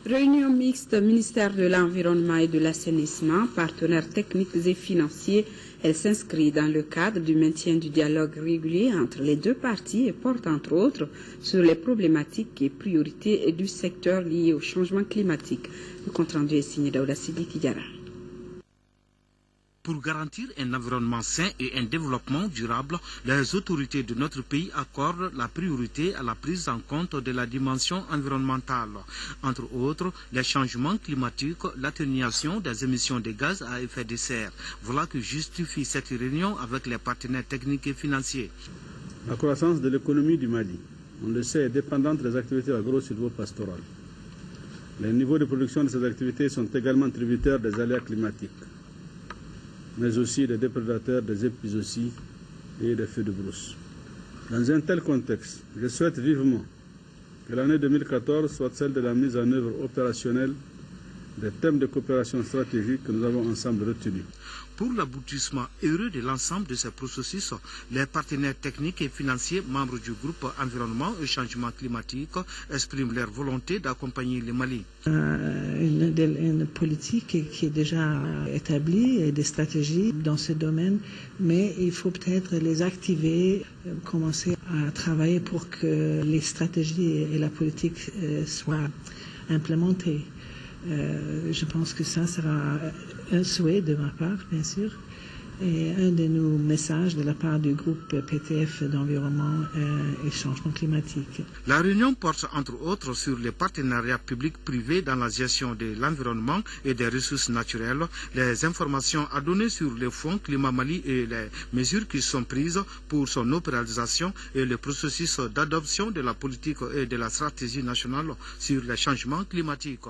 Réunion mixte ministère de l'Environnement et de l'Assainissement, partenaires techniques et financiers. Elle s'inscrit dans le cadre du maintien du dialogue régulier entre les deux parties et porte entre autres sur les problématiques et priorités du secteur lié au changement climatique. Le compte rendu est signé d'Aouda Sidiki Diarra. Pour garantir un environnement sain et un développement durable, les autorités de notre pays accordent la priorité à la prise en compte de la dimension environnementale. Entre autres, les changements climatiques, l'atténuation des émissions de gaz à effet de serre. Voilà que justifie cette réunion avec les partenaires techniques et financiers. La croissance de l'économie du Mali, on le sait, est dépendante des activités agro-silvopastorales. Les niveaux de production de ces activités sont également tributaires des aléas climatiques, mais aussi des déprédateurs, des épizooties et des feux de brousse. Dans un tel contexte, je souhaite vivement que l'année 2014 soit celle de la mise en œuvre opérationnelle des thèmes de coopération stratégique que nous avons ensemble retenus. Pour l'aboutissement heureux de l'ensemble de ces processus, les partenaires techniques et financiers membres du groupe Environnement et Changement climatique expriment leur volonté d'accompagner le Mali. Une politique qui est déjà établie et des stratégies dans ce domaine, mais il faut peut-être les activer, commencer à travailler pour que les stratégies et la politique soient implémentées. Je pense que ça sera un souhait de ma part, bien sûr, et un de nos messages de la part du groupe PTF d'environnement et changement climatique. La réunion porte entre autres sur les partenariats publics-privés dans la gestion de l'environnement et des ressources naturelles, les informations à donner sur le fonds Climat Mali et les mesures qui sont prises pour son opéralisation et le processus d'adoption de la politique et de la stratégie nationale sur les changements climatiques.